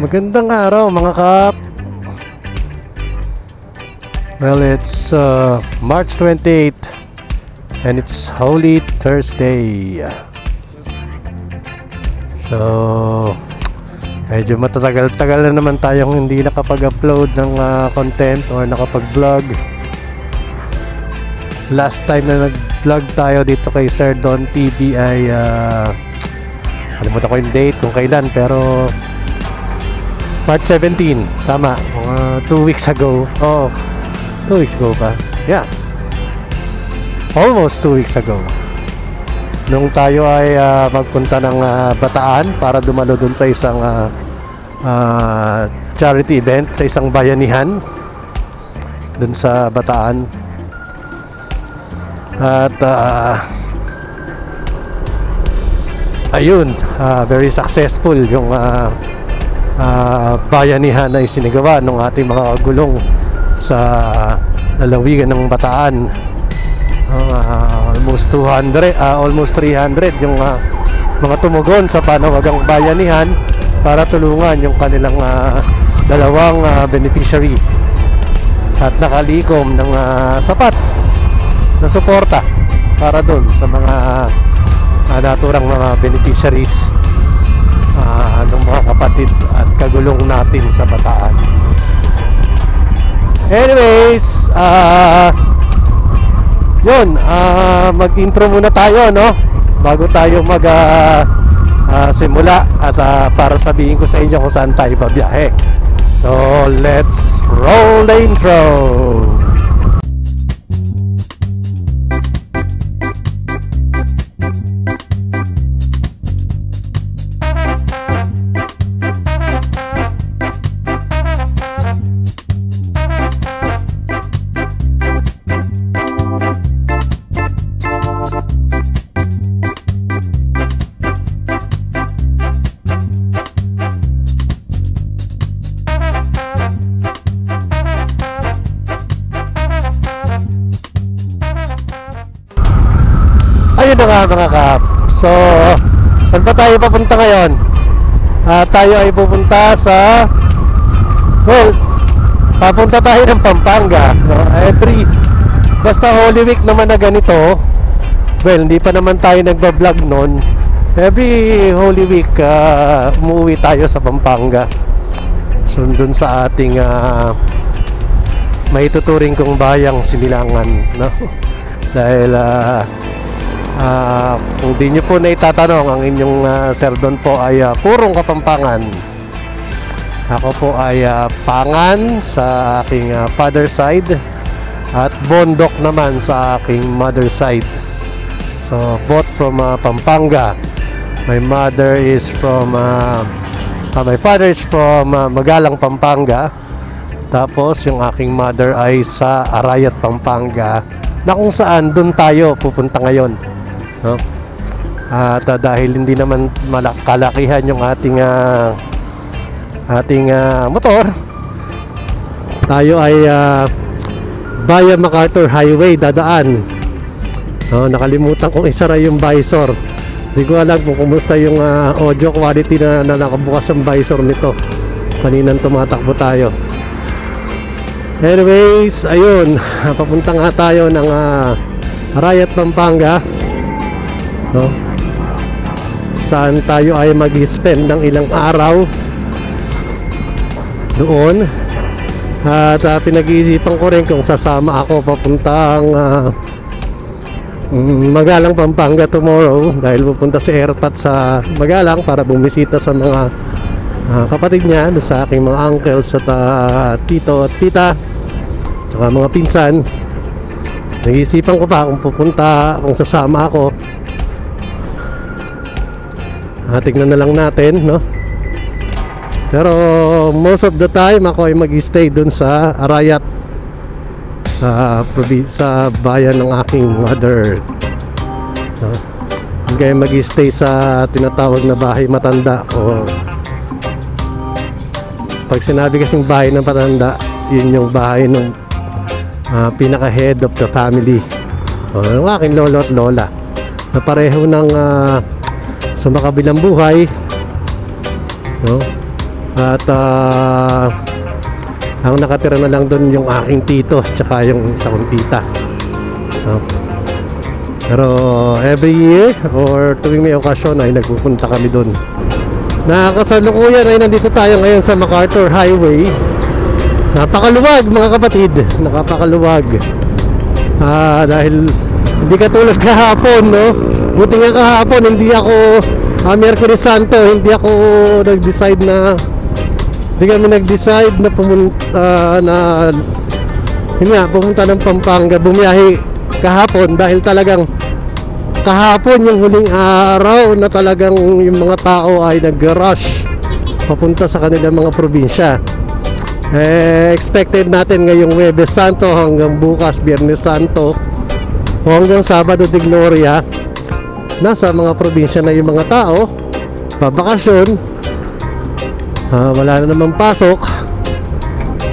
Magandang araw mga kap. Well, it's March 28 and it's Holy Thursday. So medyo matagal-tagal na naman tayong hindi nakapag-upload ng content or nakapag-vlog. Last time na nag-vlog tayo dito kay Sir Don TV ay kalimutan ko yung date kung kailan, pero March 17, tama, mga 2 weeks ago. Oh, 2 weeks ago pa. Yeah, almost 2 weeks ago. Nung tayo ay magpunta ng Bataan para dumalo dun sa isang charity event sa isang bayanihan dun sa Bataan. At ayun, very successful yung bayanihan na isinigawa ng ating mga kagulong sa lalawigan ng Bataan. Almost 200, almost 300 yung mga tumugon sa panawagang bayanihan para tulungan yung kanilang dalawang beneficiary at nakalikom ng sapat na suporta para doon sa mga naturang mga beneficiaries ng mga kapatid at kagulong natin sa Bataan. Anyways, yun, mag-intro muna tayo, no? Bago tayo simula at para sabihin ko sa inyo kung saan tayo babiyahe. So, let's roll the intro! Ayun na nga mga kap. So, saan ba tayo papunta ngayon? Tayo ay pupunta sa, well, papunta tayo ng Pampanga, no? Basta Holy Week naman na ganito. Well, hindi pa naman tayo nagbablog nun. Every Holy Week umuwi tayo sa Pampanga. So, dun sa ating maituturing kong bayang Sinilangan, no? Dahil kung di nyo po na itatanong, ang inyong Sir Don po ay purong Kapampangan. Ako po ay Pangan sa aking father side at Bondok naman sa aking mother side. So both from Pampanga. My mother is from my father is from Magalang, Pampanga. Tapos yung aking mother ay sa Arayat, Pampanga, na kung saan dun tayo pupunta ngayon, no? At dahil hindi naman kalakihan yung ating motor, tayo ay via MacArthur Highway dadaan, no? Nakalimutan kong isara yung visor. Hindi ko alam kung kumusta yung audio quality na nakabukas ang visor nito kaninang tumatakbo tayo. Anyways, ayun, papunta nga tayo ng Arayat, Pampanga, no? Saan tayo ay mag-spend ng ilang araw doon. At pinag-iisipan ko rin kung sasama ako papuntang Magalang, Pampanga tomorrow, dahil pupunta si Erpat sa Magalang para bumisita sa mga kapatid niya, sa aking mga uncles at tito at tita, saka mga pinsan. Nag-iisipan ko pa kung sasama ako. Tignan na lang natin, no? Pero most of the time ako ay mag-stay dun sa Arayat, sa bayan ng aking mother, no? Hindi kayo mag-stay sa tinatawag na bahay matanda. O pag sinabi kasing bahay ng matanda, yun yung bahay ng pinaka head of the family, ng aking lolo at lola, na pareho ng sumakabilang buhay, no? At ang nakatira na lang doon yung aking tito tsaka yung isa kong tita. Pero every year or tuwing may okasyon ay nagpupunta kami doon. Nakasalukuyan ay nandito tayo ngayon sa MacArthur Highway. Napakaluwag mga kapatid, napakaluwag. Dahil hindi katulad kahapon, no? Buti nga kahapon hindi ako Mercury Santo, hindi kami nag-decide na pumunta pumunta ng Pampanga, bumiyahe kahapon dahil talagang kahapon yung huling araw na talagang yung mga tao ay nag-rush papunta sa kanilang mga probinsya. Expected natin ngayong Huwebes Santo hanggang bukas Biyernes Santo o hanggang Sabado de Gloria nasa mga probinsya na yung mga tao, babakasyon, wala na namang pasok,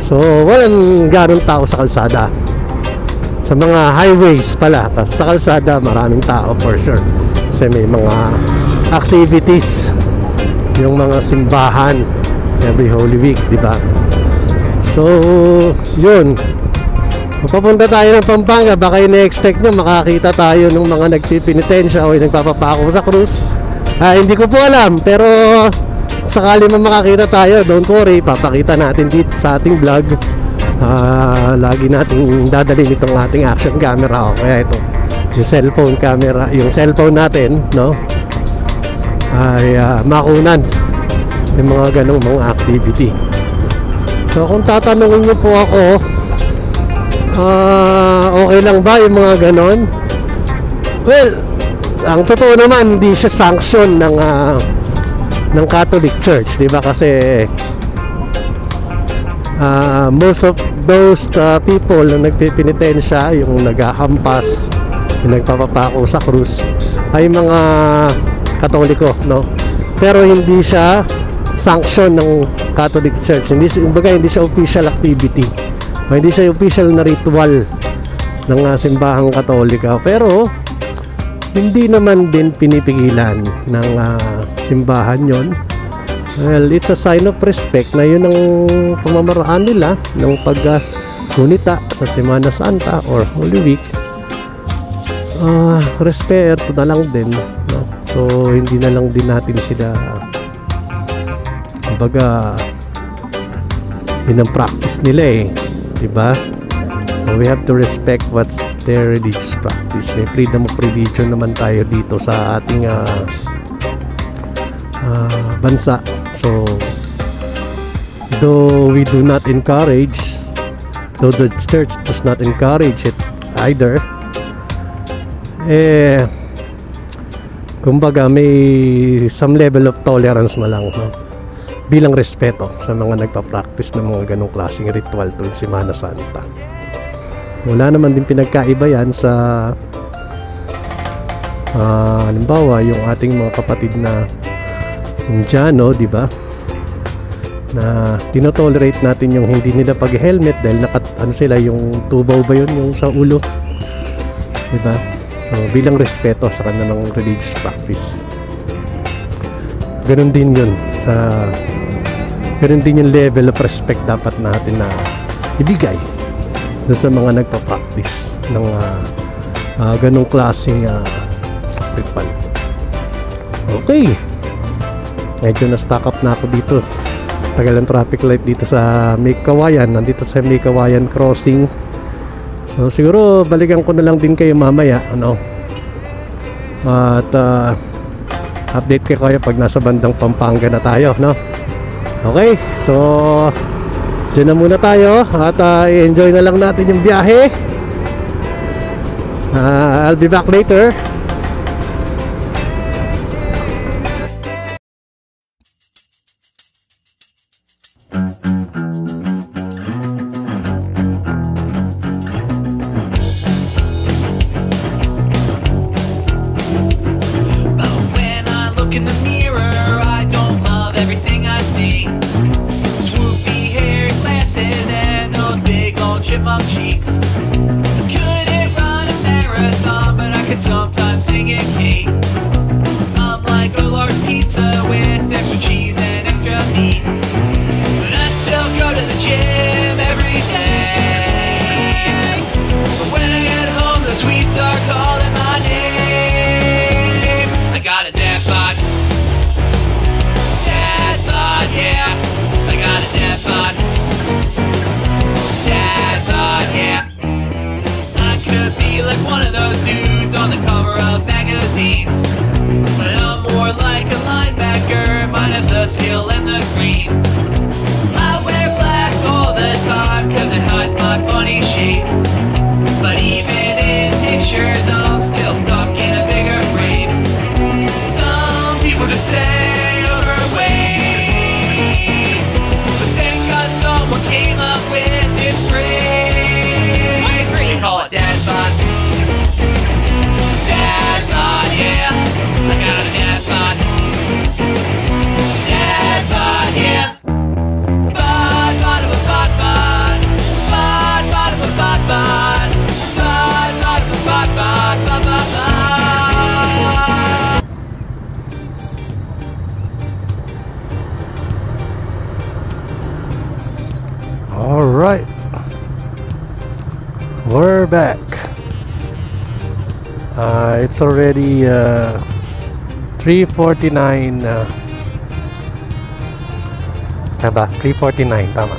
so walang ganong tao sa kalsada. Sa mga highways pala, sa kalsada maraming tao for sure kasi may mga activities, yung mga simbahan every Holy Week, di ba? So yun, papunta tayo ng Pampanga. Baka ina-expect nyo makakita tayo ng mga nagpipinitensya o nagpapapako sa krus. Hindi ko po alam, pero sakali man makakita tayo, don't worry, papakita natin dito sa ating vlog. Lagi nating dadalhin itong ating action camera, o kaya ito yung cellphone camera, yung cellphone natin, no, ay makunan yung mga ganong mga activity. So kung tatanungin nyo po ako, okay lang ba yung mga ganon? Well, ang totoo naman hindi siya sanction ng Catholic Church, di ba? Kasi most of those people na nagpipinitensya, yung naghahampas, yung nagpapapako sa krus, ay mga Katoliko, no? Pero hindi siya sanction ng Catholic Church. Hindi siya official activity, o hindi siya official na ritual ng simbahang Katolika. Pero hindi naman din pinipigilan ng simbahan yon. Well, it's a sign of respect na yun ang pamamaraan nila ng paggunita sa Semana Santa or Holy Week. Respeto na lang din, no? So hindi na lang din natin sila, kumbaga, yun ang practice nila diba? So we have to respect what's their religious practice. May freedom of religion naman tayo dito sa ating bansa. So though we do not encourage, though the church does not encourage it either, kumbaga may some level of tolerance na lang, no? Bilang respeto sa mga nagpa-practice ng mga ganong klaseng ritual tuwing Semana Santa. Wala naman din pinagkaiba yan sa halimbawa yung ating mga kapatid na Indiano, di ba? Na tinotolerate natin yung hindi nila pag-helmet dahil sila, yung tubaw ba yun, yung sa ulo, di ba? So bilang respeto sa kanilang religious practice. Ganun din yun ganun din yung level of respect dapat natin na ibigay sa mga nagpa-practice ng ganong klaseng ritual. Okay, medyo na-stock up na ako dito. Tagal ang traffic light dito sa May Kawayan. Nandito sa May Kawayan crossing. So siguro balikan ko na lang din kayo mamaya, ano? At update kayo pag nasa bandang Pampanga na tayo, no? Okay, so dyan na muna tayo at i-enjoy na lang natin yung biyahe. I'll be back later. Chipmunk cheeks. Couldn't run a marathon, but I could sometimes sing a key. I'm like a large pizza with extra cheese and extra meat. like one of those dudes on the cover of magazines, but I'm more like a linebacker, minus the seal and the green. I wear black all the time, cause it hides my funny shape. But even in pictures, I'm still stuck in a bigger frame. Some people just say overweight, but thank God someone came up with this phrase. They call it dad bod. Dad bod, yeah. I got a dad bod. Dad bod, yeah. Bod, bod, bod, bod, bod. Bod, bod, bod, bod, bod. Bod, bod, bod, bod, bod, bod, bod, bod. All right, we're back. It's already 3:49. Tama, 3:49, tama.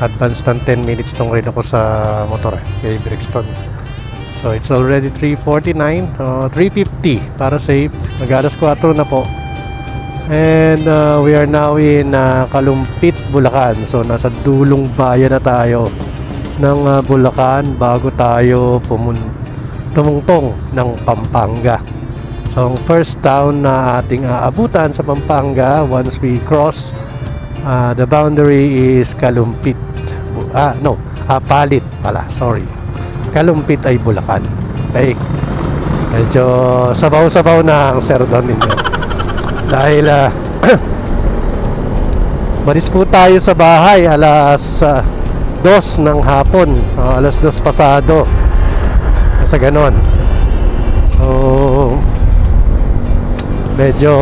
Advance ng 10 minutes tong ride ako sa motor kay Brixton. So it's already 3:49, 3:50 para safe. Mag-alas 4 na po. And we are now in Kalumpit, Bulacan. So nasa dulong bayan na tayo ng Bulacan bago tayo tumungtong ng Pampanga. So ang first town na ating aabutan sa Pampanga once we cross the boundary is Kalumpit. Palit pala, sorry. Kalumpit ay Bulacan. Okay. Medyo sabaw-sabaw na ang serdon ninyo. Dahil malis po tayo sa bahay alas 2 ng hapon, alas 2 pasado, sa ganon. So medyo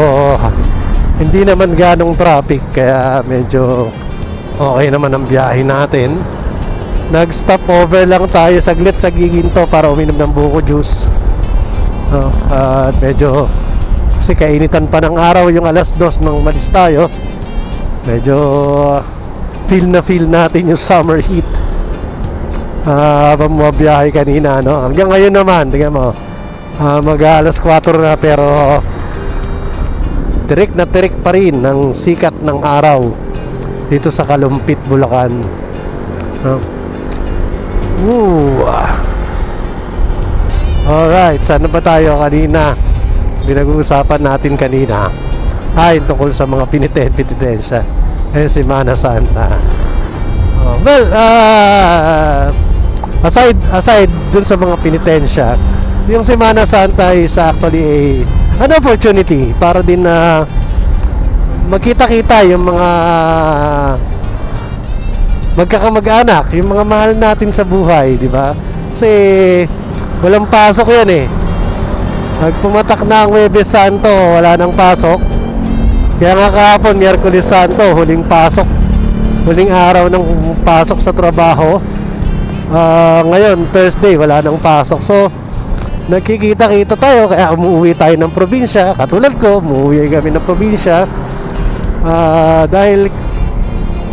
hindi naman ganong traffic, kaya medyo okay naman ang biyahe natin. Nag-stop over lang tayo saglit sa Giginto para uminom ng buko juice. Medyo kasi kainitan pa ng araw yung alas 2 nang malis tayo. Medyo feel natin yung summer heat habang bumabiyahe kanina, no? Hanggang ngayon naman, tingnan mo, mag-alas 4 na, pero tirik na tirik pa rin ng sikat ng araw dito sa Kalumpit, Bulacan. Alright, saan ba tayo kanina? Pinag-uusapan natin kanina tungkol sa mga penitensya Semana Santa. Aside dun sa mga penitensya, yung Semana Santa is actually an opportunity para din na magkita-kita yung mga magkakamag-anak, yung mga mahal natin sa buhay, di ba? Kasi walang pasok yan eh. Nagpumatak na ang Huwebes Santo, wala nang pasok. Kaya nga kahapon, Miyerkules Santo, huling pasok, huling araw ng pasok sa trabaho. Ngayon, Thursday, wala nang pasok. So, nagkikita-kita tayo, kaya umuwi tayo ng probinsya. Katulad ko, umuwi kami ng probinsya. Dahil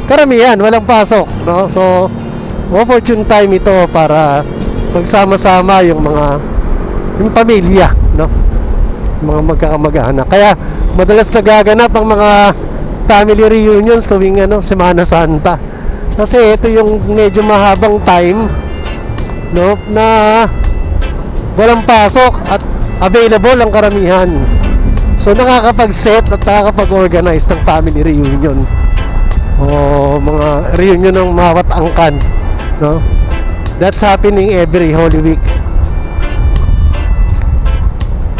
karamihan, walang pasok, no? So, opportune time ito para magsama-sama yung pamilya, no? Mga magkakamag-anak. Kaya madalas nagaganap ang mga family reunions tuwing Semana Santa. Kasi ito yung medyo mahabang time, no, na walang pasok at available ang karamihan. So nakakapag-set at nakakapag-organize ng family reunion o mga reunion ng mawat angkan, no? That's happening every Holy Week.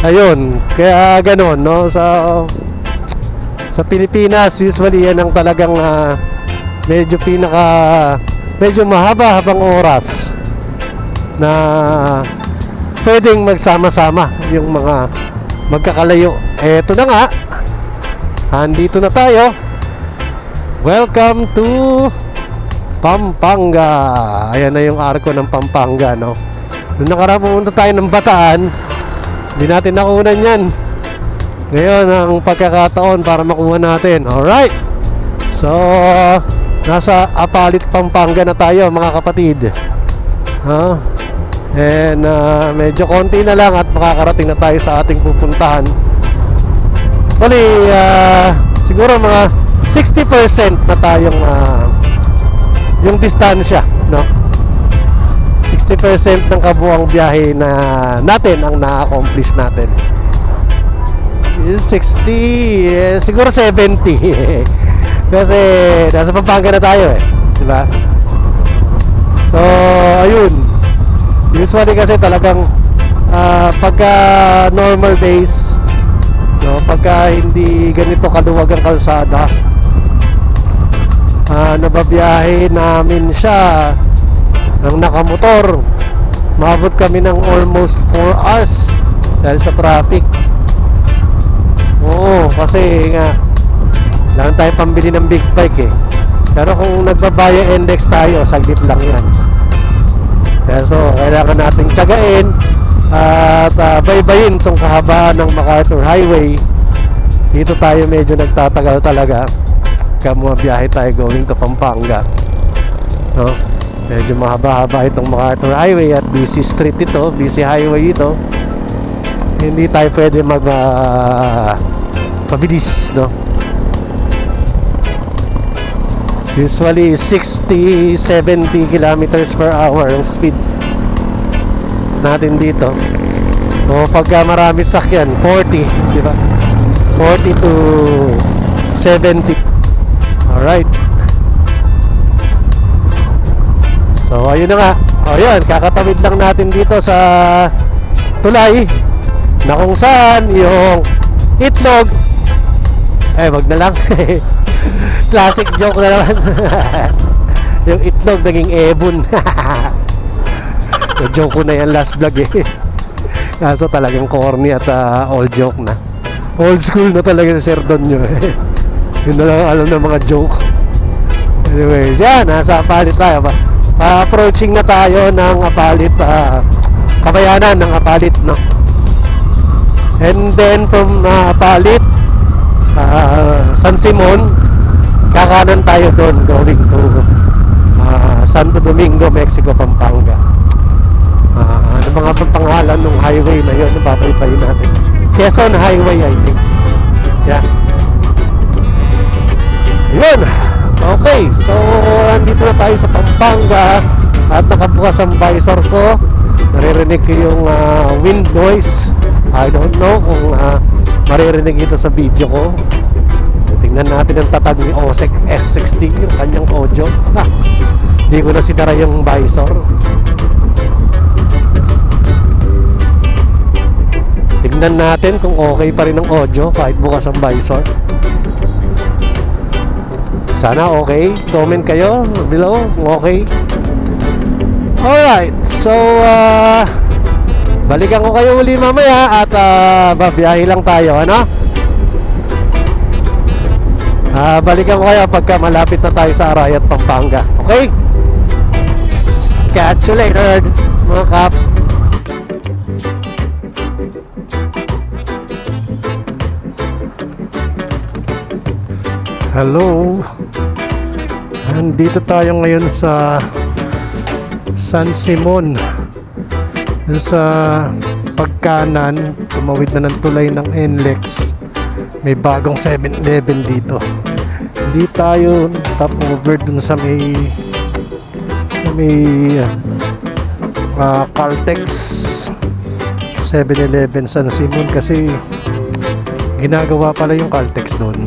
Ayun, kaya ganon, no? Sa Pilipinas, usually yan ang talagang medyo mahaba-habang oras na pwedeng magsama-sama yung mga magkakalayo. Eto na nga, andito na tayo. Welcome to Pampanga. Ayan na yung arko ng Pampanga, no? Nung nakaraan pumunta tayo ng Bataan, hindi natin nakunan yan. Ngayon ang pagkakataon para makuha natin. Alright, so nasa Apalit, Pampanga na tayo, mga kapatid. And medyo konti na lang at makakarating na tayo sa ating pupuntahan. Actually, siguro mga 60% na tayong yung distansya, no? 60% ng kabuang biyahe na natin ang na-accomplish natin. 60, siguro 70. Kasi nasa Pampanga na tayo eh, di ba? So, ayun. Usually kasi talagang pagka normal days, no, pagka hindi ganito kaluwag ang kalsada, nababiyahe namin siya ng nakamotor. Maabot kami ng almost 4 hours dahil sa traffic. Oo, kasi nga lang tayo pambili ng big bike eh. Pero kung nagbabaya index tayo, saglit lang yan. Kaya so, kailangan nating tiyagain at baybayin itong kahabaan ng MacArthur Highway. Dito tayo medyo nagtatagal talaga. Biyahe tayo going to Pampanga, no? Medyo mahaba-haba itong MacArthur Highway at busy street ito, busy highway ito. Hindi tayo pwede pabilis, no? Usually 60-70 kilometers per hour ang speed natin dito. O pagka marami sakyan, 40, di ba? 40 to 70. Alright. So ayun na nga. O yun, kakatawid lang natin dito sa tulay na kung saan yung itlog, wag na lang. Classic joke na naman. Yung itlog naging ebon. Joke ko na yan last vlog eh. Kaso talagang corny at old joke na. Old school na talaga si Sir Don nyo eh. Yun na lang alam ng mga joke. Anyways, yan, nasa Apalit tayo. Approaching na tayo ng Apalit, Kabayanan ng Apalit, no? And then from Apalit, San Simon, kakanan tayo doon going to Santo Domingo, Mexico, Pampanga. Ano mga pangalan ng highway na yun? Napapalipayin natin. Quezon Highway, I think. Yeah. Yun. Okay, so andito na tayo sa Pampanga at nakabukas ang visor ko. Naririnig ko yung wind noise. I don't know kung maririnig ito sa video ko. Tingnan natin ang tatag ni OSEC S60, yung kanyang audio. Hindi ko na sinara yung visor. Tingnan natin kung okay pa rin ang audio kahit bukas ang visor. Sana okay. Comment kayo below kung okay. Alright, so balikan ko kayo uli mamaya at babiyahe lang tayo, ano? Balikan ko kayo pagka malapit na tayo sa Arayat, Pampanga. Okay? Catch you later, mga kap. Hello. Nandito tayo ngayon sa San Simon. Sa pagkanan, tumawid na ng tulay ng NLEX. May bagong 7-Eleven dito. Hindi tayo stop over dun sa may Caltex 7-Eleven San Simon kasi ginagawa pala yung Caltex doon.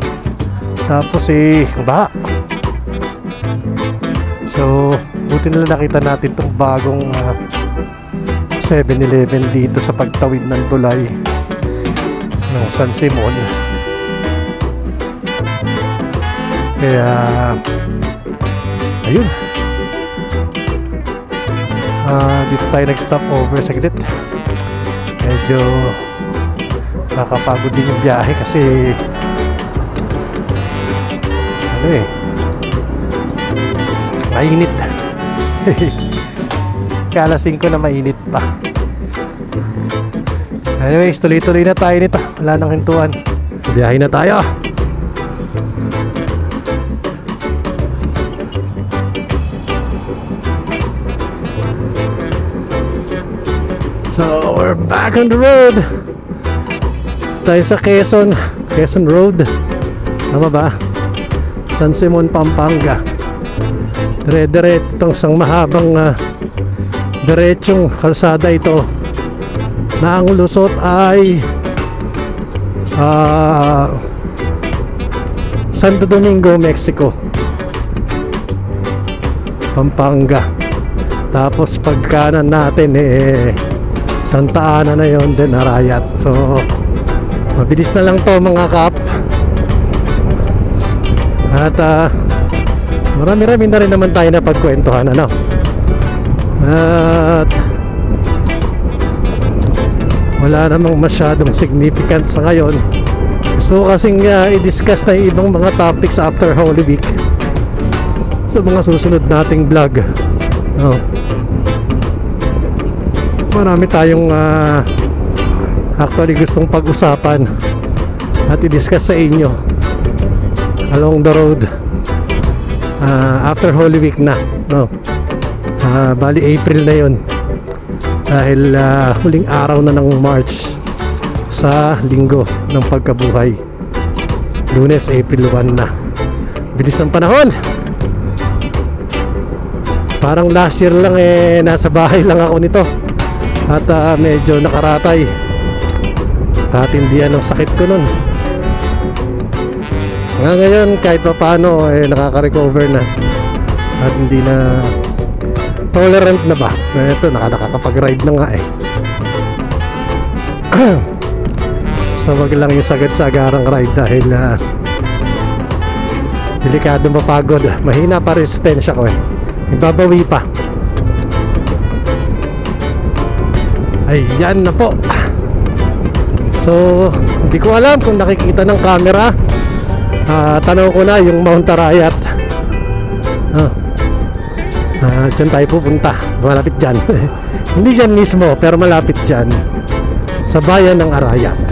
Tapos baha. So buti na nakita natin tong bagong 7-Eleven dito sa pagtawid ng tulay ng San Simon. Kaya ayun, dito tayo nag-stop over saglit. Medyo nakakapagod din yung biyahe kasi mainit. Kalasing ko na mainit pa. Anyways, tuloy-tuloy na tayo nito. Wala nang hintuan. Biyahe na tayo. So we're back on the road. Tayo sa Quezon Road. Tama ba? San Simon, Pampanga. Dire-diretso itong isang mahabang diretsong kalsada ito na ang lusot ay Santo Domingo, Mexico, Pampanga. Tapos pagkanan natin Santa Ana na yon, then Arayat. So mabilis na lang to mga kap. At marami-rami na rin naman tayo na pagkwentuhan, ano. At wala namang masyadong significant sa ngayon. Gusto ko kasing i-discuss na yung ibang mga topics after Holy Week sa mga susunod nating vlog. Marami tayong actually gustong pag-usapan at i-discuss sa inyo along the road after Holy Week na, no? Bali April na yon, dahil huling araw na ng March sa linggo ng pagkabuhay. Lunes, April 1 na. Bilis ng panahon. Parang last year lang nasa bahay lang ako nito. At medyo nakaratay. Katindihan ng sakit ko nun. Ngayon kahit pa paano nakaka-recover na. At hindi na tolerant na ba. Ito nakakapag-ride na nga Basta wag lang yung sagad-sagarang ride dahil delikado mapagod. Mahina pa resistensya ko ibabawi pa. Ayan na po. So hindi ko alam kung nakikita ng camera. Tanaw ko na yung Mount Arayat. Diyan tayo pupunta. Malapit dyan. Hindi dyan mismo, pero malapit dyan sa bayan ng Arayat.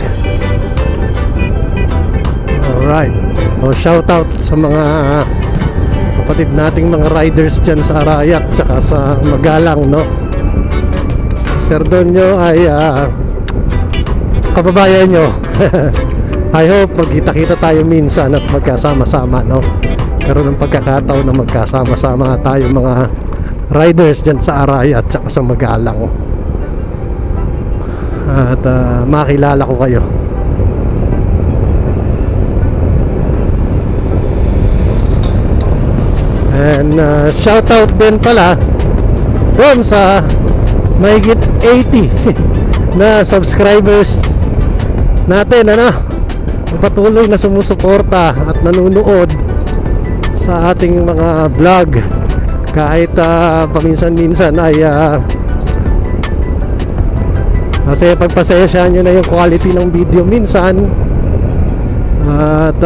Alright. So shout out sa mga kapatid nating mga riders dyan sa Arayat tsaka sa Magalang, no? Serdonyo ay kababayan nyo. I hope magkita-kita tayo minsan at magkasama-sama, no? Karoon ng pagkakataon na magkasama-sama tayo mga riders dyan sa Arayat at sa Magalang. At makilala ko kayo. And shout out din pala doon sa mahigit 80 na subscribers natin, ano, patuloy na sumusuporta at nanonood sa ating mga vlog. Kahit paminsan-minsan ay kasi pagpasensyahan nyo na yung quality ng video minsan. At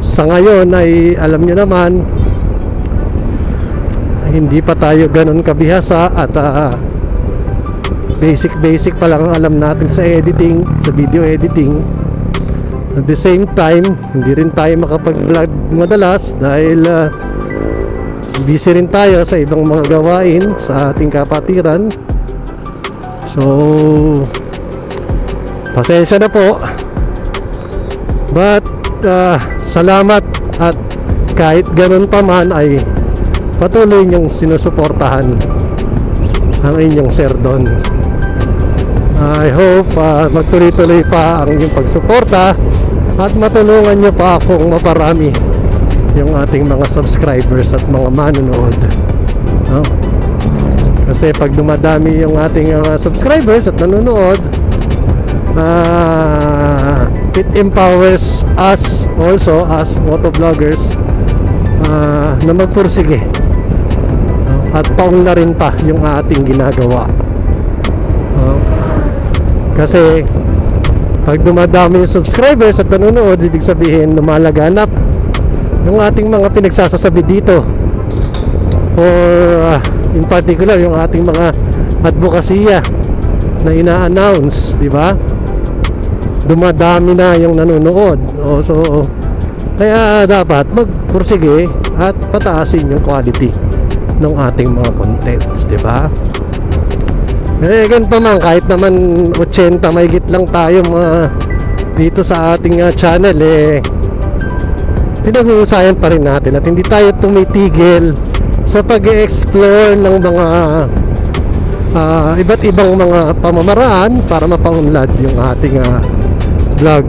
sa ngayon ay alam nyo naman hindi pa tayo ganun kabihasa at basic pa lang ang alam natin sa editing, sa video editing. At the same time hindi rin tayo makapag-vlog madalas dahil busy rin tayo sa ibang mga gawain sa ating kapatiran. So pasensya na po, but salamat at kahit ganun pa man ay patuloy niyong sinusuportahan ang inyong Serdon. I hope magtuloy-tuloy pa ang inyong pagsuporta at matulungan niyo pa akong maparami yung ating mga subscribers at mga manonood, no? Kasi pag dumadami yung ating subscribers at nanonood, it empowers us also as motovloggers na magpursige, at paunlarin pa yung ating ginagawa. Kasi pag dumadami yung subscribers at nanonood, ibig sabihin lumalaganap yung ating mga pinagsasasabi dito, or in particular yung ating mga advokasya na ina-announce, di ba? Dumadami na yung nanonood. So kaya dapat magpursige at pataasin yung quality ng ating mga contents, di ba? Ganito man, kahit naman 80 mahigit lang tayo mga dito sa ating channel, pinag-uusayan pa rin natin at hindi tayo tumitigil sa pag-explore ng mga iba't ibang mga pamamaraan para mapaunlad yung ating vlog.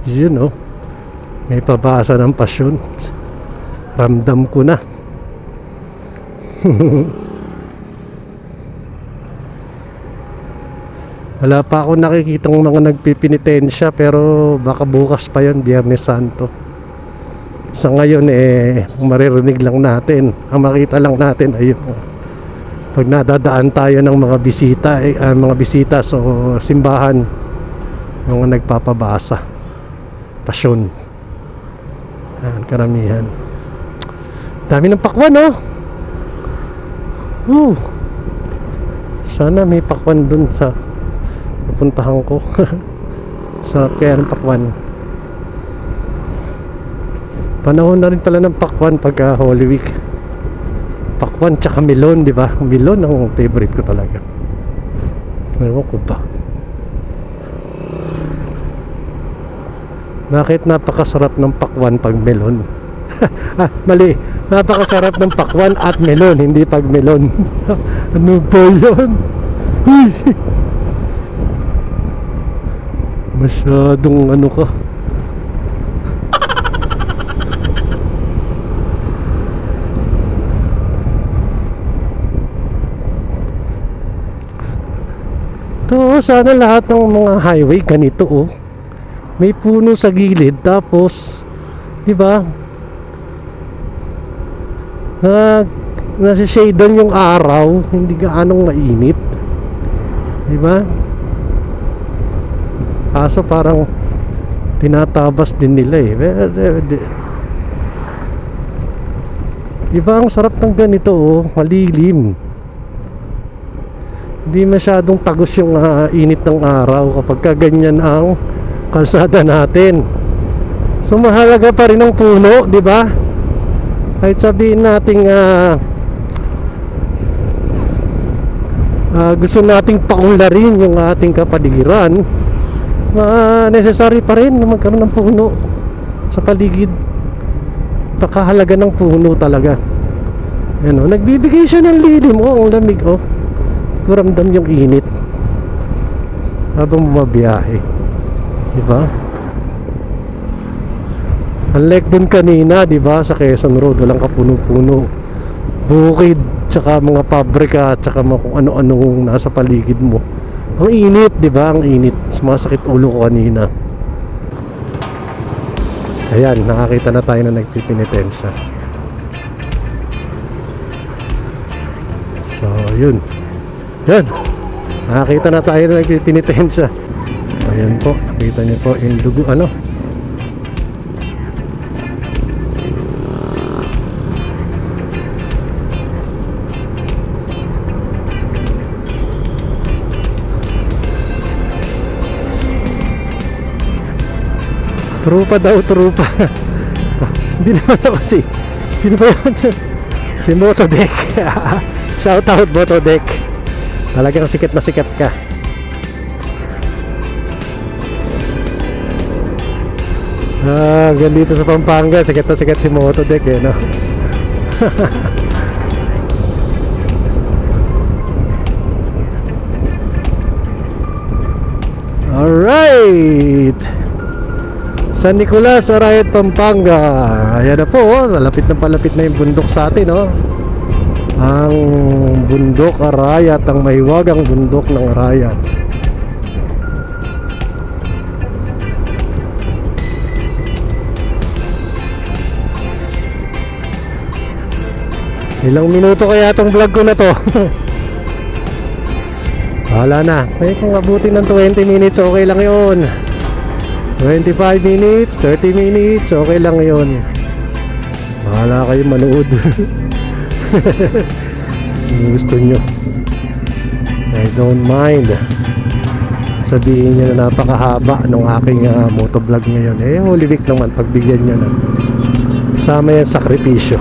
Yun oh, may pabasa ng pasyon. Ramdam ko na. Wala pa ako nakikitang mga nagpipinitensya, pero baka bukas pa yun, Biyernes Santo. Sa ngayon maririnig lang natin, ang makita lang natin ay pag nadadaan tayo ng mga bisita sa simbahan, mga nagpapabasa pasyon. Yan, karamihan. Dami ng pakwan, no? Sana may pakwan dun sa pupuntahan ko. Sarap kaya ng pakwan. Panahon na rin pala ng pakwan pagka Holy Week. Pakwan tsaka melon, di ba? Melon ang favorite ko talaga. Ewan ko ba. Bakit napakasarap ng pakwan pag melon? Mali. Napakasarap ng pakwan at melon, hindi pag melon. Ano ba yan? Uy! Masyadong ano ka. To, sana lahat ng mga highway ganito oh. May puno sa gilid tapos 'di ba? Nasa-shadean yung araw, hindi gaanong mainit. 'Di ba? Kaso parang tinatabas din nila eh. Di ba ang sarap ng ganito oh, malilim. Hindi masyadong tagos yung init ng araw kapag ganyan ang kalsada natin. So mahalaga pa rin ang puno, di ba? Kahit sabihin nating gusto nating paunlarin yung ating kapaligiran, necessary pa rin na magkaroon ng puno sa paligid. Pakahalaga ng puno talaga. Ano, nagbibigay siya ng lilim. Oh, ang lamig oh. Kuramdam yung init habang bumabiyahe, diba? Unlike dun kanina, diba, sa Quezon Road, walang kapuno-puno, bukid, tsaka mga pabrika, tsaka kung ano-anong nasa paligid mo. Ang init, diba? Ang init. Sumasakit ulo ko kanina. Ayan, nakakita na tayo na nagpipinitensya. So, yun. Yan, nakakita na tayo na nagpipinitensya. Ayan po, nakita niyo po yung dugo, ano. Trupa daw, trupa. Hindi naman ako si sino ba yun? Si Motodeck. Shout out Motodeck. Talagang sikat na sikat ka. Ganito sa Pampanga, sikat na sikat si Motodeck eh, no? Alright! San Nicolas, Arayat, Pampanga. Ayan na po, oh. Palapit na yung bundok sa atin, oh. Ang bundok Arayat, ang mahiwagang bundok ng Arayat. Ilang minuto kaya itong vlog ko na to? Wala na. May kung abutin ng 20 minutes, okay lang yun. 25 minutes, 30 minutes, okay lang yun. Bahala kayo manood. Gusto nyo, I don't mind. Sabihin nyo na napakahaba ng aking motovlog ngayon. Eh, Holy Week naman, pagbigyan nyo na. Sama yan sakripisyo.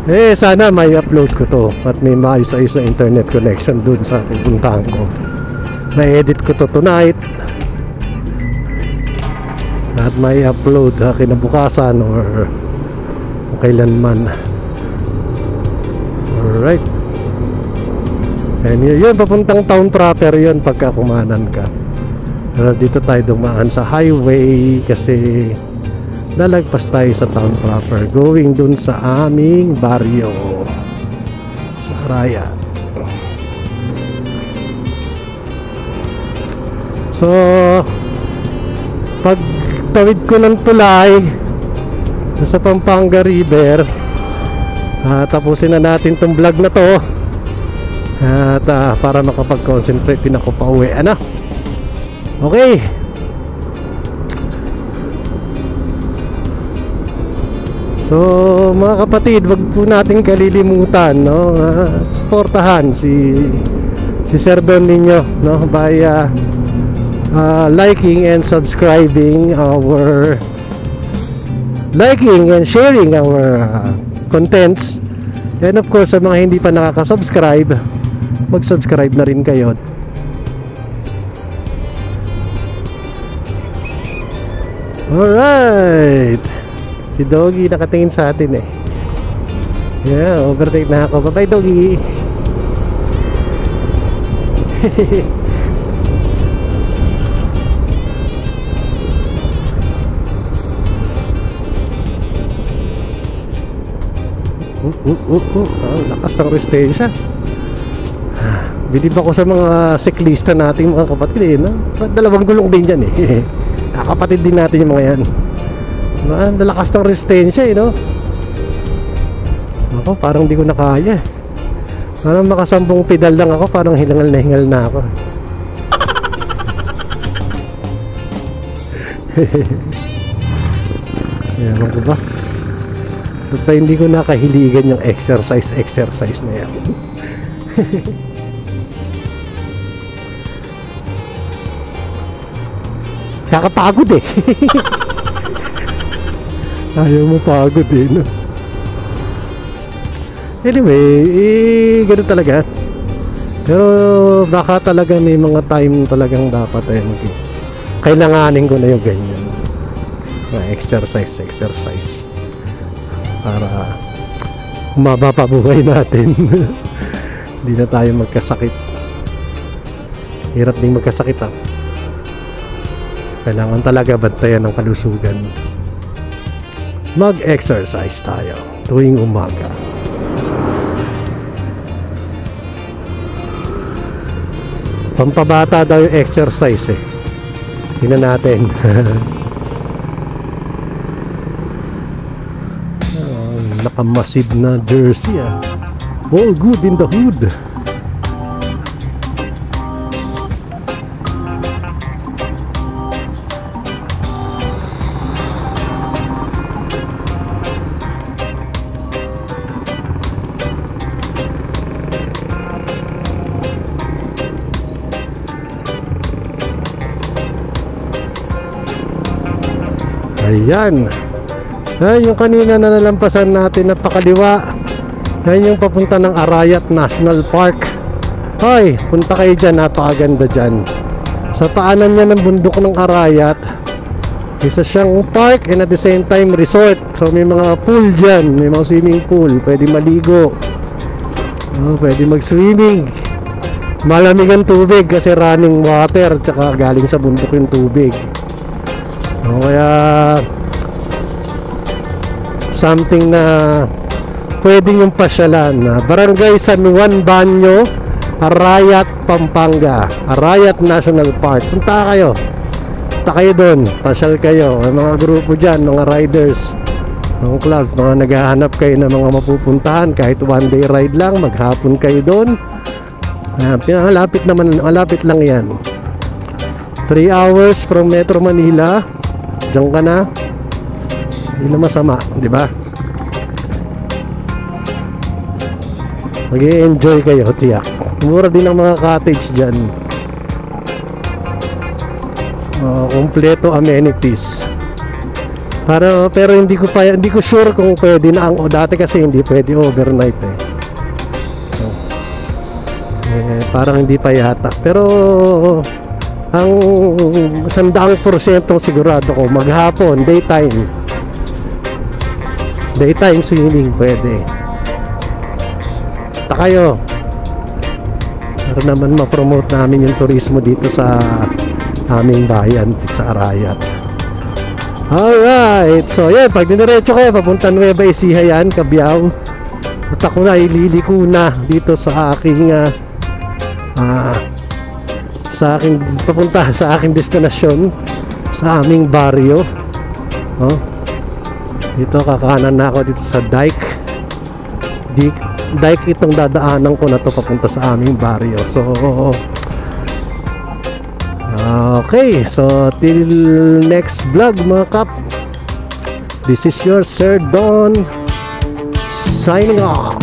Eh, sana may upload ko to at may maayos-ayos na internet connection dun sa pupuntahan ko. May edit ko to tonight at may upload kinabukasan or kailanman. Alright. And yun, papuntang town proper yun pagka kumanan ka. Pero dito tayo dumaan sa highway kasi lalagpas tayo sa town proper, going dun sa aming baryo sa Arayat. So pag tawid ko ng tulay sa Pampanga River, tapusin na natin tong vlog na to at para makapag-concentrate din ako pa uwi. Ano? Okay. So mga kapatid, wag po natin kalilimutan, no, suportahan si Sir Don ninyo, no, by liking and subscribing our liking and sharing our contents. And of course, sa mga hindi pa nakaka-subscribe, mag-subscribe na rin kayo. Alright, si Doggy nakatingin sa atin eh. Yeah, overtake na ako. Bye bye, Doggy. Lakas ng resistensya. Bilib ako sa mga siklista nating mga kapatid eh, no? Dalawang gulong din dyan eh. Kapatid din natin yung mga yan. Lakas ng resistensya eh, no? Ako parang di ko na kaya. Parang makasambong pedal lang ako, parang hingal na ako. Ewan ko ba? Ba't ba hindi ko nakahiligan yung exercise na yan? Kakapagod eh. Ayaw mo pagod eh, no? Anyway, ganun talaga. Pero baka talaga may mga time talagang dapat kailanganin ko na yung ganyan. Exercise para humaba pa buhay natin. Hindi na tayo magkasakit. Hirap din magkasakit ha. Kailangan talaga bantayan ng kalusugan. Mag-exercise tayo tuwing umaga. Pampabata daw yung exercise eh. Tingnan natin. Nakamasid na jersey ah. All good in the hood. Ayan. Ay, yung kanina na nalampasan natin na pakaliwa. Yan yung papunta ng Arayat National Park. Hoy, punta kayo dyan, napakaganda dyan. Sa paanan niya ng bundok ng Arayat, isa siyang park and at the same time resort. So may mga pool dyan, may mga swimming pool, pwede maligo, pwede mag-swimming. Malamig ang tubig kasi running water, tsaka galing sa bundok yung tubig. Kaya something na pwedeng yung pasyalan. Barangay San Juan Banyo, Arayat, Pampanga, Arayat National Park. Punta kayo doon, pasyal kayo. Mga grupo dyan, mga riders, mga clubs, mga naghahanap kayo ng mga mapupuntahan, kahit one day ride lang, maghapon kayo doon. Malapit lang yan. 3 hours from Metro Manila. Diyan ka na. Hindi na masama, di ba? Mag-i-enjoy kayo, tiyak. Mura din ang mga cottage dyan. Kompleto amenities. Pero hindi ko sure kung pwede na dati kasi hindi pwede overnight eh. Parang hindi pa yata. Pero ang 100% sigurado ko maghapon, daytime swimming pwede. Ta kayo para naman ma-promote namin yung turismo dito sa aming bayan sa Arayat. Alright, so yan, pag diniretso kayo papunta Nueva Ecija yan, Cabiao, at ako na ililiko na dito sa aking papunta sa aking destinasyon sa aming baryo. Dito kakanan na ako dito sa dike itong dadaanan ko na to papunta sa aming baryo. So okay, so till next vlog mga kap, this is your Sir Don signing off.